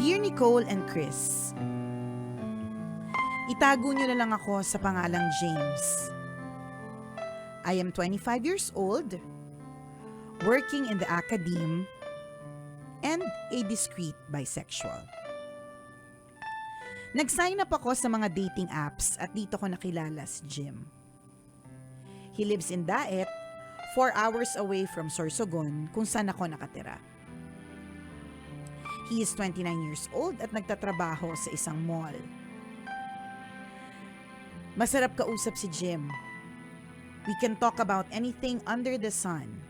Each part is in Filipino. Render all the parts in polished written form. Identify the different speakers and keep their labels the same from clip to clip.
Speaker 1: Dear Nicole and Chris, itago niyo na lang ako sa pangalang James. I am 25 years old, working in the academe, and a discreet bisexual. Nag-sign up ako sa mga dating apps at dito ko nakilala si Jim. He lives in Daet, 4 hours away from Sorsogon kung saan ako nakatira. He is 29 years old at nagtatrabaho sa isang mall. Masarap kausap si Jim. We can talk about anything under the sun.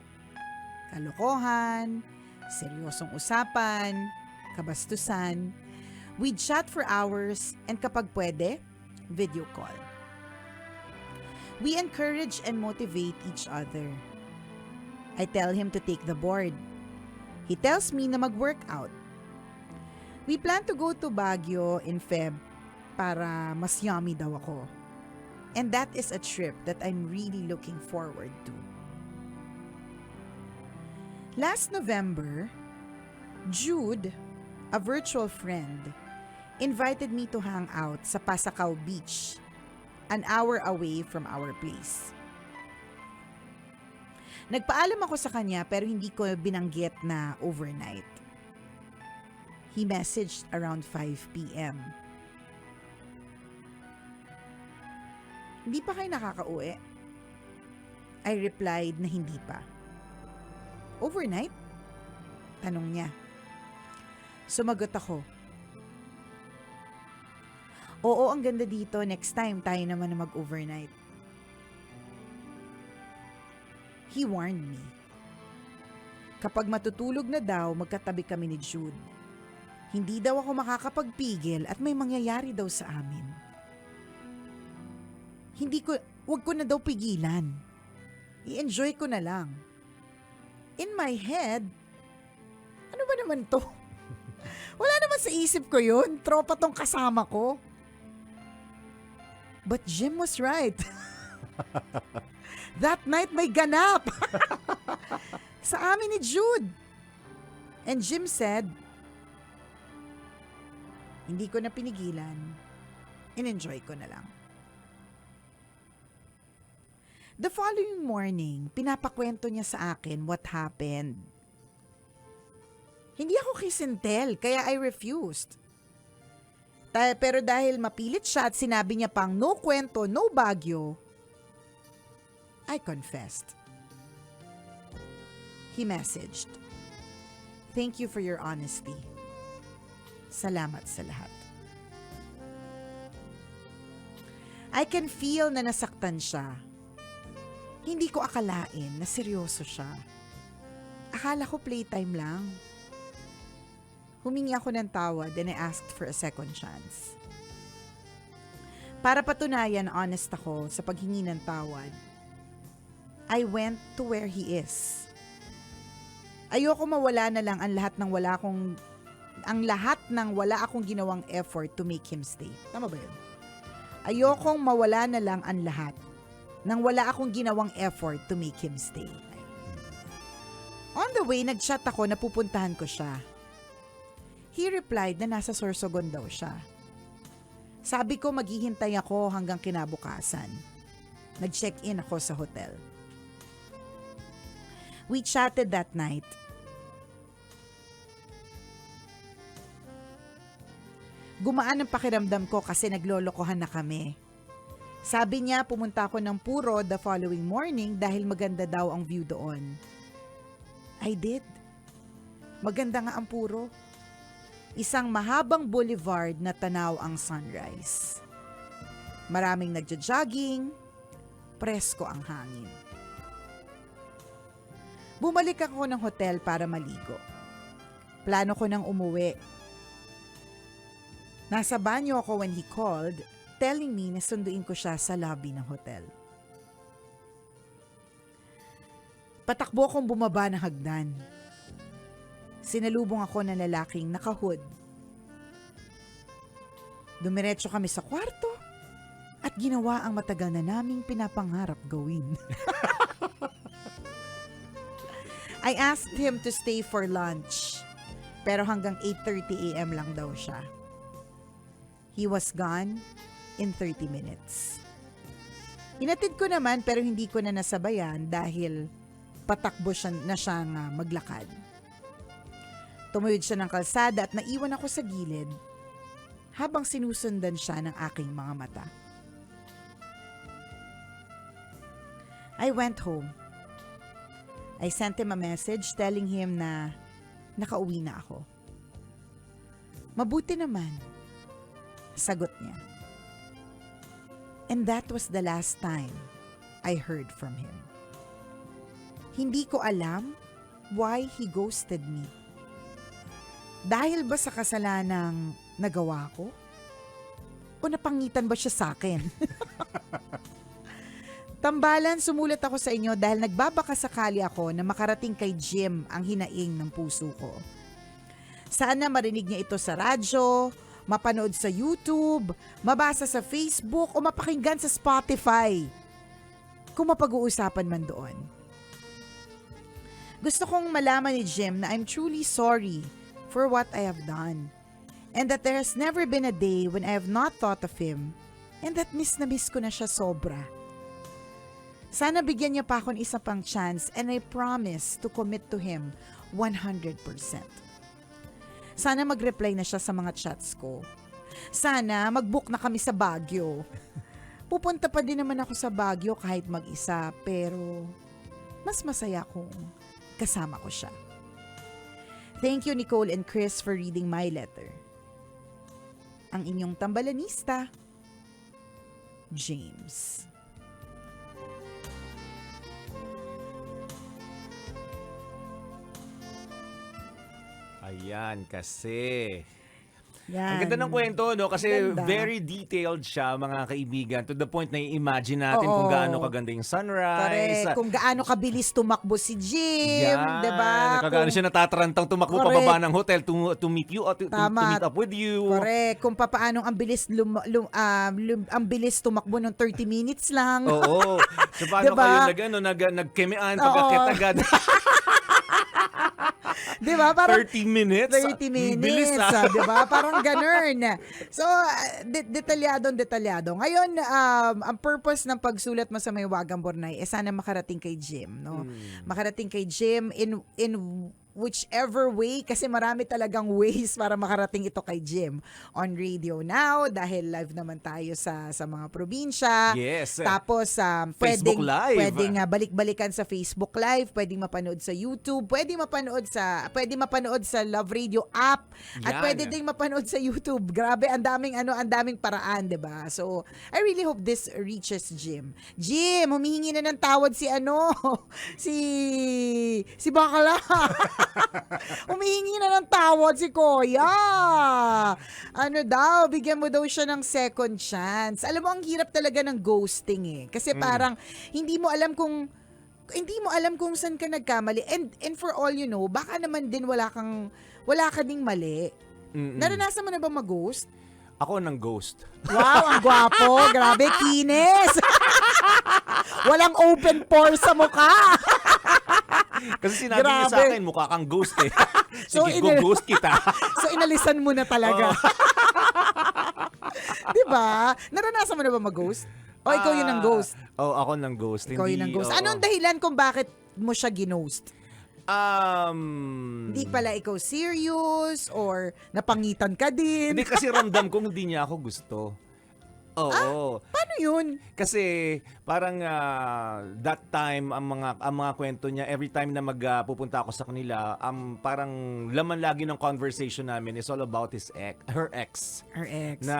Speaker 1: Kalokohan, seryosong usapan, kabastusan. We chat for hours and kapag pwede, video call. We encourage and motivate each other. I tell him to take the board. He tells me na mag-workout. We plan to go to Baguio in Feb para mas yummy daw ako. And that is a trip that I'm really looking forward to. Last November, Jude, a virtual friend, invited me to hang out sa Pasacao Beach, an hour away from our place. Nagpaalam ako sa kanya pero hindi ko binanggit na overnight. He messaged around 5 p.m. Hindi pa kayo nakakauwi? I replied na hindi pa. Overnight? Tanong niya. Sumagot ako. Oo, ang ganda dito. Next time, tayo naman na mag-overnight. He warned me. Kapag matutulog na daw, magkatabi kami ni Jude. Hindi daw ako makakapagpigil at may mangyayari daw sa amin. Wag ko na daw pigilan. I-enjoy ko na lang. In my head, ano ba naman to? Wala naman sa isip ko yun. Tropa tong kasama ko. But Jim was right. That night may ganap. Sa amin ni Jude. And Jim said, hindi ko na pinigilan. In-enjoy ko na lang. The following morning, pinapakwento niya sa akin what happened. Hindi ako kisintel, kaya I refused. Pero dahil mapilit siya at sinabi niya pang no kwento, no Baguio, I confessed. He messaged, "Thank you for your honesty. Salamat sa lahat." I can feel na nasaktan siya. Hindi ko akalain na seryoso siya. Akala ko playtime lang. Humingi ako ng tawad and I asked for a second chance. Para patunayan honest ako sa paghingi ng tawad, I went to where he is. Ayoko mawala na lang ang lahat ng wala akong ginawang effort to make him stay. Tama ba yun? Ayokong mawala na lang ang lahat nang wala akong ginawang effort to make him stay. On the way, nag-chat ako na pupuntahan ko siya. He replied na nasa Sorsogon daw siya. Sabi ko maghihintay ako hanggang kinabukasan. Nag-check-in ako sa hotel. We chatted that night. Gumaan ang pakiramdam ko kasi naglolokohan na kami. Sabi niya pumunta ako ng Puro the following morning dahil maganda daw ang view doon. I did. Maganda nga ang Puro. Isang mahabang boulevard na tanaw ang sunrise. Maraming nagja-jogging, presko ang hangin. Bumalik ako ng hotel para maligo. Plano ko nang umuwi. Nasa banyo ako when he called, telling me na sunduin ko siya sa lobby ng hotel. Patakbo akong bumaba ng hagdan. Sinalubong ako ng lalaking naka-hood. Dumiretso kami sa kwarto at ginawa ang matagal na naming pinapangarap gawin. I asked him to stay for lunch. Pero hanggang 8:30 a.m. lang daw siya. He was gone in 30 minutes. Hinatid ko naman pero hindi ko na nasabayan dahil patakbo na siyang maglakad. Tumuyod siya ng kalsada at naiwan ako sa gilid habang sinusundan siya ng aking mga mata. I went home. I sent him a message telling him na nakauwi na ako. Mabuti naman, sagot niya. And that was the last time I heard from him. Hindi ko alam why he ghosted me. Dahil ba sa kasalanang nagawa ko? O napangitan ba siya sa akin? Tambalan, sumulat ako sa inyo dahil nagbabaka sakali ako na makarating kay Jim ang hinaing ng puso ko. Sana marinig niya ito sa radyo, mapanood sa YouTube, mabasa sa Facebook o mapakinggan sa Spotify. Kung mapag-uusapan man doon. Gusto kong malaman ni Jim na I'm truly sorry for what I have done and that there has never been a day when I have not thought of him and that miss na miss ko na siya sobra. Sana bigyan niya pa akong isa pang chance and I promise to commit to him 100%. Sana mag-reply na siya sa mga chats ko. Sana mag-book na kami sa Baguio. Pupunta pa din naman ako sa Baguio kahit mag-isa pero mas masaya kung kasama ko siya. Thank you Nicole and Chris for reading my letter. Ang inyong tambalanista, James.
Speaker 2: Ayan, kasi.
Speaker 1: Yan.
Speaker 2: Ang ganda ng kwento, no? Kasi
Speaker 1: Ganda.
Speaker 2: very detailed siya, mga kaibigan. To the point na i-imagine natin
Speaker 1: Oo.
Speaker 2: kung gaano kaganda yung sunrise.
Speaker 1: Correct. Kung gaano kabilis tumakbo si Jim,
Speaker 2: Yan.
Speaker 1: 'di ba?
Speaker 2: Kagaano siya natatarantang tumakbo
Speaker 1: Correct.
Speaker 2: pababa ng hotel to meet you, to
Speaker 1: Tama.
Speaker 2: meet up with you.
Speaker 1: Correct. Kung papaano ang bilis ang bilis tumakbo ng 30 minutes lang.
Speaker 2: Oo. So paano
Speaker 1: Diba?
Speaker 2: kayo nagkemean pagkakit agad?
Speaker 1: 'Di ba? Parang
Speaker 2: 30 minutes?
Speaker 1: 30 minutes,
Speaker 2: Bilis,
Speaker 1: 'di ba? Parang ganun. So, detalyado. Ngayon, ang purpose ng pagsulat mo sa May Wagang Bornay sana makarating kay Jim, no? Makarating kay Jim in whichever way, kasi marami talagang ways para makarating ito kay Jim. On Radio Now, dahil live naman tayo sa mga probinsya.
Speaker 2: Yes.
Speaker 1: Tapos,
Speaker 2: Facebook Live.
Speaker 1: Pwedeng balik-balikan sa Facebook Live, pwedeng mapanood sa YouTube, pwedeng mapanood sa Love Radio app, at
Speaker 2: Yan.
Speaker 1: pwede ding mapanood sa YouTube. Grabe, ang daming paraan, 'di ba? So, I really hope this reaches Jim. Jim, humihingi na ng tawad si si Bakala. Humihingi na ng tawad si Kuya. Bigyan mo daw siya ng second chance. Alam mo, ang hirap talaga ng ghosting eh. Kasi parang hindi mo alam kung saan ka nagkamali. And for all you know, baka naman din wala ka ding mali. Naranasan mo na ba mag-ghost?
Speaker 2: Ako ng ghost.
Speaker 1: Wow, ang gwapo. Grabe, kinis. Walang open pore sa mukha.
Speaker 2: Kasi sinabi niya sa akin, mukha kang ghost eh.
Speaker 1: So,
Speaker 2: Sige, ghost kita.
Speaker 1: So, inalisan mo na talaga. Diba? Naranasan mo na ba mag-ghost? O ikaw yun ang ghost?
Speaker 2: Ako ng ghost.
Speaker 1: Ikaw yun ang ghost. Anong dahilan kung bakit mo siya ginost? Hindi pala ikaw serious or napangitan ka din?
Speaker 2: Hindi, kasi ramdam kong hindi niya ako gusto. Oo.
Speaker 1: Paano yun?
Speaker 2: Kasi parang that time ang mga kwento niya, every time na pupunta ako sa kanila, parang laman lagi ng conversation namin is all about her ex.
Speaker 1: Her ex.
Speaker 2: Na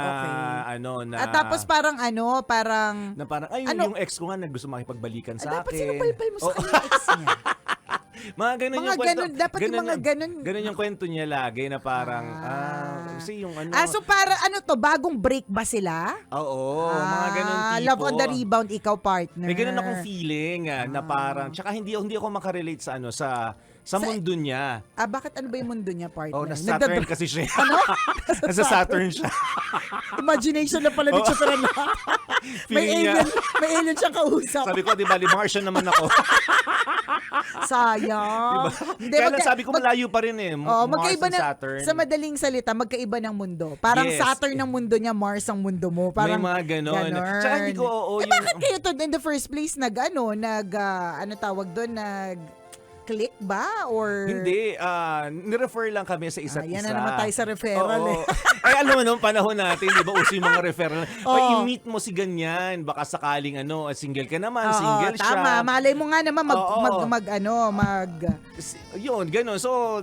Speaker 1: Okay.
Speaker 2: na
Speaker 1: Tapos parang
Speaker 2: yung ex ko nga gusto makipagbalikan sa
Speaker 1: dapat
Speaker 2: akin.
Speaker 1: sinupalpal mo sa kanya ex niya.
Speaker 2: Mga ganun
Speaker 1: Mga
Speaker 2: yung kwento.
Speaker 1: ganun, dapat yung mga ganun.
Speaker 2: Ganun yung kwento niya lagi na parang, kasi yung
Speaker 1: So para bagong break ba sila?
Speaker 2: Oo, mga ganun tipo.
Speaker 1: Love on the rebound, ikaw partner.
Speaker 2: May ganun akong feeling na parang, tsaka hindi ako makarelate sa mundo niya.
Speaker 1: Bakit ano ba yung mundo niya, partner?
Speaker 2: Nasa Saturn kasi siya.
Speaker 1: Ano?
Speaker 2: Nasa Saturn siya.
Speaker 1: Imagination na pala ni Chitra na.
Speaker 2: Feeling niya.
Speaker 1: May alien siyang kausap.
Speaker 2: Sabi ko, di ba, Martian naman ako.
Speaker 1: Sayang. Hindi,
Speaker 2: Kaya lang sabi ko malayo pa rin eh.
Speaker 1: Oo,
Speaker 2: Mars
Speaker 1: magkaiba
Speaker 2: and
Speaker 1: na,
Speaker 2: Saturn.
Speaker 1: sa madaling salita, magkaiba ng mundo. Parang
Speaker 2: Yes.
Speaker 1: Saturn ang mundo niya, Mars ang mundo mo. Parang
Speaker 2: May mga ganon. Tsaka hindi ko,
Speaker 1: bakit kayo to in the first place ano tawag doon, click ba? Or
Speaker 2: Hindi, nirefer lang kami sa isa't
Speaker 1: yan
Speaker 2: isa.
Speaker 1: na naman tayo sa referral
Speaker 2: Oo. Ay, alam mo noong panahon natin, di ba, uso yung mga referral.
Speaker 1: Oo.
Speaker 2: Pag i-meet mo si ganyan, baka sakaling single ka naman,
Speaker 1: Oo,
Speaker 2: single siya.
Speaker 1: tama. Malay mo nga naman
Speaker 2: Oo. Yun, gano'n. So,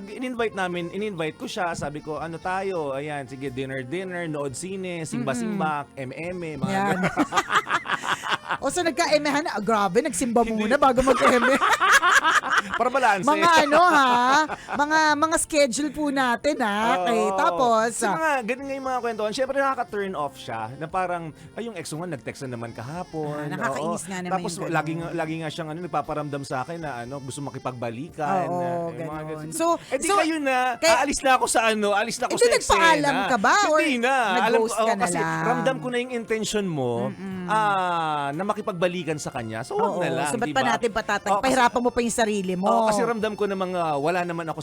Speaker 2: in-invite ko siya. Sabi ko, ano tayo? Ayan, sige, dinner, nood sine, simba-simba, MMA, mga
Speaker 1: yan.
Speaker 2: gano'n.
Speaker 1: O so nagka-emehan na, grabe, nagsimba muna bago mag-eme.
Speaker 2: Para balanse.
Speaker 1: Mga schedule po natin Okay,
Speaker 2: Oo.
Speaker 1: tapos
Speaker 2: So, ganun nga yung mga kwentuhan. Siyempre, nakaka-turn off siya na parang, yung ex mo nga, nag-text na naman kahapon.
Speaker 1: Nakakainis
Speaker 2: Oo.
Speaker 1: nga naman
Speaker 2: Tapos,
Speaker 1: yung ganun.
Speaker 2: lagi nga siyang nagpaparamdam sa akin na gusto makipagbalikan.
Speaker 1: Oo,
Speaker 2: Yung mga
Speaker 1: ganon.
Speaker 2: ganun.
Speaker 1: So,
Speaker 2: di kayo na, aalis na ako sa alis na ako
Speaker 1: Hindi,
Speaker 2: sa eksena.
Speaker 1: nagpaalam ka ba? Or
Speaker 2: Hindi na.
Speaker 1: nag-ghost ka na
Speaker 2: kasi
Speaker 1: lang?
Speaker 2: ramdam ko na yung intention mo na makipagbalikan sa kanya. So, wag
Speaker 1: Oo,
Speaker 2: na lang,
Speaker 1: so ba't
Speaker 2: diba?
Speaker 1: pa natin pahirapan mo pa yung sarili mo?
Speaker 2: Oo, kasi ramdam ko namang wala naman ako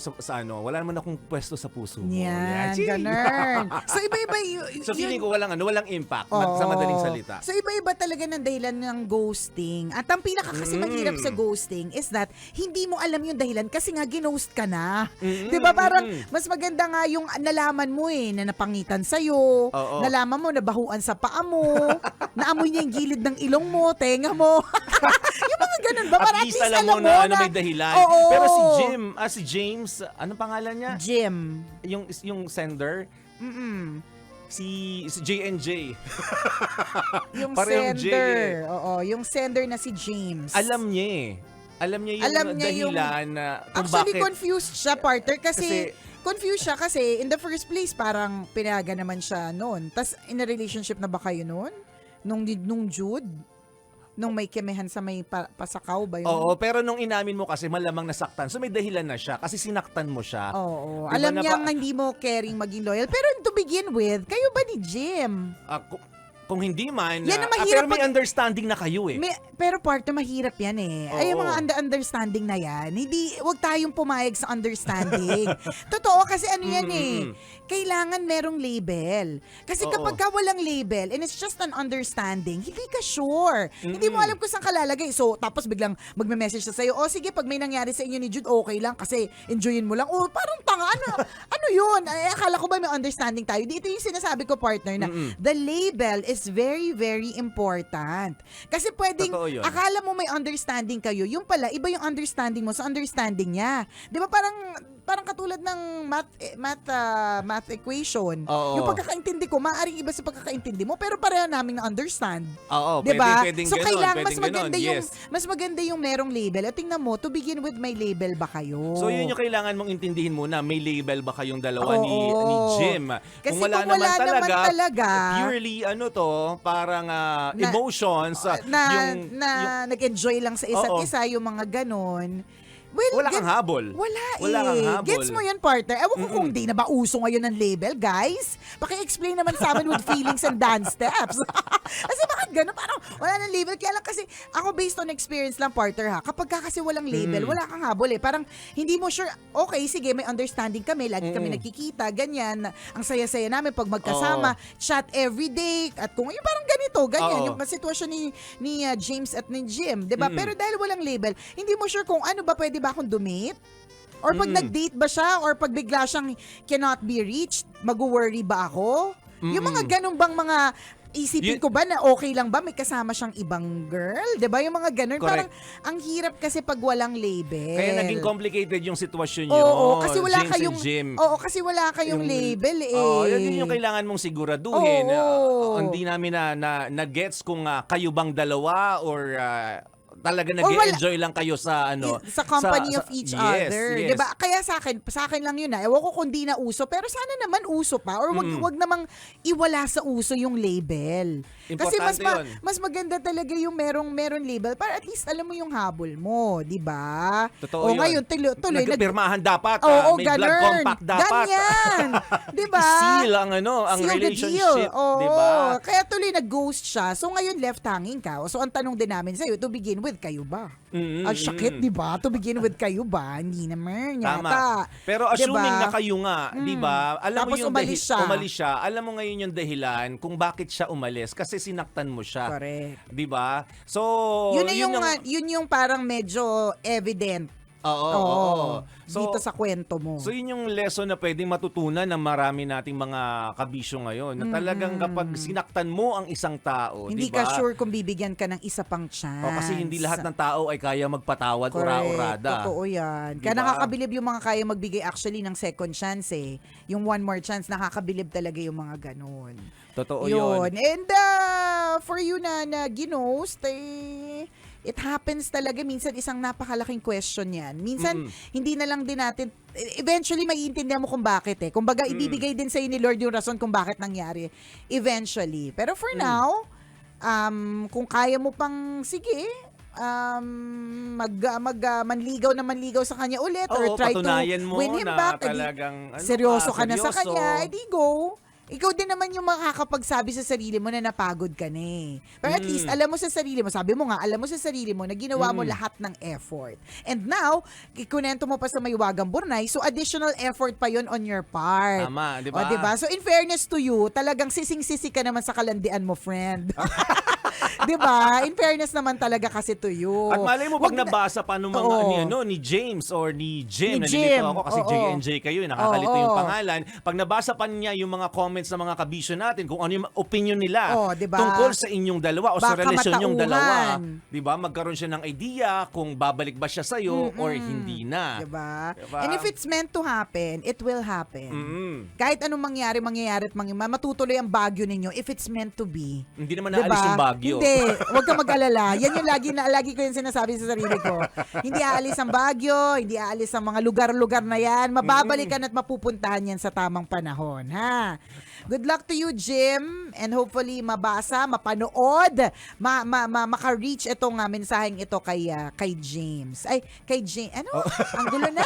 Speaker 2: wala naman akong pwesto sa puso mo.
Speaker 1: Yan,
Speaker 2: Ching!
Speaker 1: ganun. So iba-iba
Speaker 2: So feeling ko walang impact
Speaker 1: Oo.
Speaker 2: sa madaling salita.
Speaker 1: So iba-iba talaga ng dahilan ng ghosting. At ang pinaka kasi mahirap sa ghosting is that hindi mo alam yung dahilan kasi nga ginost ka na. 'Di ba parang mas maganda nga yung nalaman mo na napangitan sa'yo,
Speaker 2: Oo.
Speaker 1: nalaman mo nabahuan sa paa mo, naamoy niya yung gilid ng ilong mo, tenga mo. Yung mga ganun ba? Para
Speaker 2: At least alam mo na may dahilan.
Speaker 1: Oo.
Speaker 2: Pero si James, anong pangalan niya?
Speaker 1: Jim.
Speaker 2: Yung sender, si JNJ.
Speaker 1: Yung
Speaker 2: Parehong J
Speaker 1: sender. Oo, yung sender na si James.
Speaker 2: Alam niya yung dahilan na kung
Speaker 1: Actually,
Speaker 2: bakit.
Speaker 1: confused siya, partner,
Speaker 2: Kasi-
Speaker 1: confused siya kasi in the first place, parang pinayagan naman siya noon. Tas in a relationship na ba kayo noon? Nung Jude? Nung may kemehan sa may pasakaw ba yun?
Speaker 2: Oo, pero nung inamin mo kasi malamang nasaktan. So may dahilan na siya kasi sinaktan mo siya.
Speaker 1: Oo.
Speaker 2: Diba
Speaker 1: Alam
Speaker 2: na
Speaker 1: niya
Speaker 2: pa-
Speaker 1: nga hindi mo caring maging loyal. Pero to begin with, kayo ba ni Jim?
Speaker 2: Kung hindi man,
Speaker 1: Yan ang mahirap
Speaker 2: pero may understanding na kayo eh.
Speaker 1: Pero partner, mahirap yan eh. Ay, yung
Speaker 2: Oo.
Speaker 1: mga understanding na yan, wag tayong pumayag sa understanding. Totoo, kasi ano yan kailangan merong label. Kasi
Speaker 2: Oo.
Speaker 1: kapag ka walang label, and it's just an understanding, hindi ka sure. Hindi mo alam kung saan ka lalagay. So, tapos biglang magme-message siya sa'yo, sige, pag may nangyari sa inyo ni Jude, okay lang kasi enjoyin mo lang. Parang tanga, ano yun? Ay, akala ko ba may understanding tayo? Dito yung sinasabi ko, partner, na the label is very, very important. Kasi pwedeng,
Speaker 2: Totoo yun.
Speaker 1: akala mo may understanding kayo, yung pala, iba yung understanding mo sa understanding niya. Di ba parang katulad ng math equation.
Speaker 2: Oo.
Speaker 1: Yung pagkakaintindi ko, maaaring iba sa pagkakaintindi mo, pero pareho namin na-understand.
Speaker 2: Oo,
Speaker 1: Diba?
Speaker 2: pwedeng
Speaker 1: So
Speaker 2: ganon,
Speaker 1: kailangan
Speaker 2: pwedeng
Speaker 1: mas maganda yung merong label. At tingnan mo, to begin with, may label ba kayo?
Speaker 2: So yun yung kailangan mong intindihin muna, may label ba kayong dalawa ni
Speaker 1: Oo.
Speaker 2: Jim?
Speaker 1: Kasi
Speaker 2: kung wala naman talaga, purely parang emotions,
Speaker 1: nag-enjoy lang sa isa't
Speaker 2: Oo.
Speaker 1: isa yung mga ganon. Well,
Speaker 2: wala kang habol.
Speaker 1: Wala
Speaker 2: kang habol.
Speaker 1: Gets mo yan, partner? Ewan ko kung di na ba uso ngayon ng label, guys? Paki-explain naman sa amin with feelings and dance steps. Kasi bakit gano'n? Parang wala ng label. Kaya lang kasi, ako based on experience lang, partner ha, kapag ka kasi walang label, wala kang habol eh. Parang hindi mo sure, okay, sige, may understanding kami, lagi kami nagkikita, ganyan. Ang saya-saya namin pag magkasama, chat every day, at kung yung parang ganito, ganyan,
Speaker 2: Oo.
Speaker 1: yung sitwasyon ni James at ni Jim, 'di ba? Pero dahil walang label, hindi mo sure kung ano ba pwede ba akong dumit? Or pag nag-date ba siya? Or pag bigla siyang cannot be reached, mag-worry ba ako? Yung mga ganun bang mga isipin ko ba na okay lang ba may kasama siyang ibang girl? 'Di ba? Yung mga ganun.
Speaker 2: Correct.
Speaker 1: Parang ang hirap kasi pag walang label.
Speaker 2: Kaya naging complicated yung sitwasyon nyo,
Speaker 1: Oo, kasi wala
Speaker 2: James
Speaker 1: kayong
Speaker 2: and Jim.
Speaker 1: Oo, kasi wala kayong label eh.
Speaker 2: Oo, yun yung kailangan mong siguraduhin.
Speaker 1: Oo.
Speaker 2: Hindi namin na gets kung kayo bang dalawa or talaga
Speaker 1: Or wala-
Speaker 2: nag-enjoy lang kayo sa
Speaker 1: sa company of each other.
Speaker 2: Yes.
Speaker 1: 'Di ba? Kaya sa akin lang yun Ewan ko kung di na uso, pero sana naman uso pa or wag namang iwala sa uso yung label. Kasi
Speaker 2: Importante yun.
Speaker 1: mas maganda talaga yung meron label para at least alam mo yung habol mo, 'di ba?
Speaker 2: Totoo yun.
Speaker 1: Ngayon tuloy
Speaker 2: Nagpirmahan dapat.
Speaker 1: Oo,
Speaker 2: may blood
Speaker 1: ganun.
Speaker 2: compact dapat.
Speaker 1: Ganyan. 'Di ba?
Speaker 2: I-seal ang ang
Speaker 1: Seal the
Speaker 2: relationship,
Speaker 1: deal. Oo.
Speaker 2: 'di ba?
Speaker 1: Kaya tuloy nag-ghost siya. So ngayon left hanging ka. So ang tanong din namin sa'yo, to begin with, with, kayo ba?
Speaker 2: Mm,
Speaker 1: Ang sakit, di ba? To begin with, kayo ba? Hindi naman
Speaker 2: Tama.
Speaker 1: yata.
Speaker 2: Pero assuming
Speaker 1: Diba?
Speaker 2: na kayo nga, di ba? Alam
Speaker 1: Tapos
Speaker 2: mo yung
Speaker 1: umalis siya.
Speaker 2: Alam mo ngayon yung dahilan kung bakit siya umalis kasi sinaktan mo siya.
Speaker 1: Correct.
Speaker 2: Di ba? So,
Speaker 1: Yun yung parang medyo evident.
Speaker 2: Oo. So,
Speaker 1: dito sa kwento mo.
Speaker 2: So yun yung lesson na pwedeng matutunan ng marami nating mga kabisyo ngayon. Na talagang kapag sinaktan mo ang isang tao,
Speaker 1: hindi
Speaker 2: di ba?
Speaker 1: ka sure kung bibigyan ka ng isa pang chance.
Speaker 2: Kasi hindi lahat ng tao ay kaya magpatawad ura-urada.
Speaker 1: Totoo yan.
Speaker 2: Di
Speaker 1: Kaya
Speaker 2: ba?
Speaker 1: nakakabilib yung mga kaya magbigay actually ng second chance eh. Yung one more chance, nakakabilib talaga yung mga ganun.
Speaker 2: Totoo yun.
Speaker 1: And for you na ginost, it happens talaga. Minsan isang napakalaking question yan. Minsan, hindi na lang din natin, eventually maiintindihan mo kung bakit eh. Kumbaga, ibibigay din sa'yo ni Lord yung rason kung bakit nangyari. Eventually. Pero for now, kung kaya mo pang, sige, manligaw sa kanya ulit or try to win him back.
Speaker 2: Talagang,
Speaker 1: seryoso ka na sa kanya, edi go. Ikaw din naman yung makakapagsabi sa sarili mo na napagod ka na eh. Pero at least, alam mo sa sarili mo, sabi mo nga, alam mo sa sarili mo na ginawa mo lahat ng effort. And now, ikunento mo pa sa Maywagang Burnay, so additional effort pa yon on your part.
Speaker 2: Tama, di
Speaker 1: O,
Speaker 2: ba?
Speaker 1: diba? So in fairness to you, talagang sising-sisi ka naman sa kalandian mo, friend. Diba? In fairness naman talaga kasi to you.
Speaker 2: At malay mo, pag nabasa pa nung mga ni James or ni Jim, nalilito ako kasi J&J kayo, nakakalito yung pangalan. Pag nabasa pa niya yung mga comments ng mga kabisyo natin, kung ano yung opinion nila
Speaker 1: diba?
Speaker 2: tungkol sa inyong dalawa o sa
Speaker 1: Baka
Speaker 2: relasyon yung dalawa.
Speaker 1: matauhan.
Speaker 2: Diba? Magkaroon siya ng idea kung babalik ba siya sa'yo or hindi na.
Speaker 1: Diba?
Speaker 2: Diba?
Speaker 1: And if it's meant to happen, it will happen. Kahit anong mangyari at matutuloy ang bagyo ninyo if it's meant to be.
Speaker 2: Hindi naman naalis yung bagyo.
Speaker 1: Hindi. Huwag kang mag-alala. Yan yung lagi ko yung sinasabi sa sarili ko. Hindi aalis ang bagyo, hindi aalis ang mga lugar-lugar na yan. Mababalikan at mapupuntahan yan sa tamang panahon. Ha? Good luck to you, Jim. And hopefully mabasa, mapanood, maka-reach itong mensaheng ito kay James. Ay, kay James. Ano? Ang gulo na.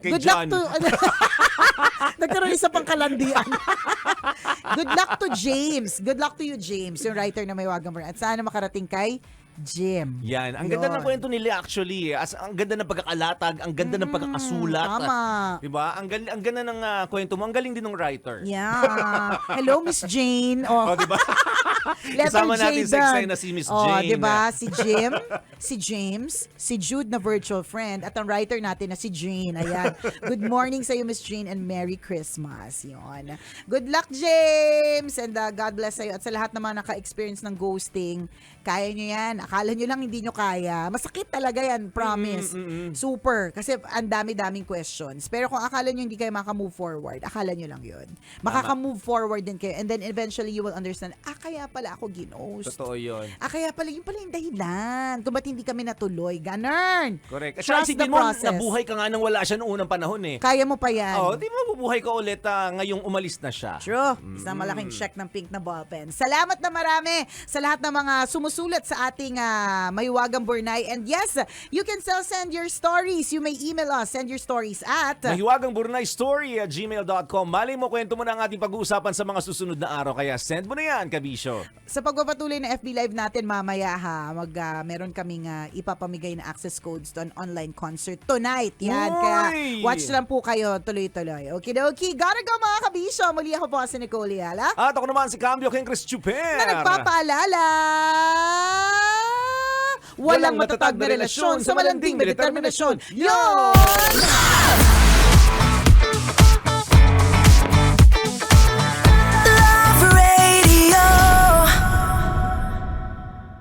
Speaker 2: Kay
Speaker 1: Good
Speaker 2: John.
Speaker 1: luck to... Nagkaroon isa pang kalandian. Good luck to James. Good luck to you, James, yung writer na Maywagang Burnay. At sana makarating kay Jim.
Speaker 2: Yan. Ang ganda ng kwento nila actually. Ang ganda ng pagkakalatag, ang ganda ng pagkakasulat.
Speaker 1: Tama.
Speaker 2: Diba? Ang ganda ng kwento mo. Ang galing din ng writer.
Speaker 1: Yeah. Hello, Miss Jane.
Speaker 2: Diba?
Speaker 1: Letter
Speaker 2: Kasama natin
Speaker 1: J
Speaker 2: sa
Speaker 1: done.
Speaker 2: eksena si Miss Jane.
Speaker 1: Diba? Si Jim, si James, si Jude na virtual friend, at ang writer natin na si Jane. Ayan. Good morning sa iyo, Miss Jane, and Merry Christmas. Yun. Good luck, James! And God bless sa iyo. At sa lahat ng mga naka-experience ng ghosting, kaya nyo yan. Akala nyo lang hindi nyo kaya. Masakit talaga yan, promise. Super. Kasi ang dami-daming questions. Pero kung akala nyo hindi kayo maka-move forward, akala nyo lang yun. Makaka-move forward din kayo. And then eventually you will understand, kaya pala ako ginost.
Speaker 2: Totoo yun.
Speaker 1: Kaya pala, yun pala yung dahilan. Kung ba't hindi kami natuloy. Ganun.
Speaker 2: Correct. At
Speaker 1: Trust
Speaker 2: isipin
Speaker 1: the
Speaker 2: mo,
Speaker 1: process.
Speaker 2: nabuhay ka nga nang wala siya noong unang panahon eh.
Speaker 1: Kaya mo pa yan.
Speaker 2: Di ba mabubuhay ka ulit ngayong umalis na siya?
Speaker 1: True. Isang malaking check ng pink na ballpen. Salamat na marami sa lahat ng mga sumusulat sa ating Maywagang Burnay. And yes, you can still send your stories. You may email us. Send your stories at
Speaker 2: mahiwagangburnaystory@gmail.com. Malay mo, kwento mo na ang ating pag-uusapan sa mga susunod na araw. Kaya send mo na yan, kabisyo.
Speaker 1: sa pagpapatuloy ng FB Live natin mamaya meron kaming ipapamigay na access codes to an online concert tonight. Yan.
Speaker 2: Uy!
Speaker 1: Kaya watch lang po kayo tuloy-tuloy. Okidoki. Gotta go mga kabisyo. Muli ako po si Nicole Yala.
Speaker 2: At ako naman si Cambio King Chris Chuper.
Speaker 1: Na nagpapaalala, walang matatag na relasyon sa malanding may determinasyon. Yon!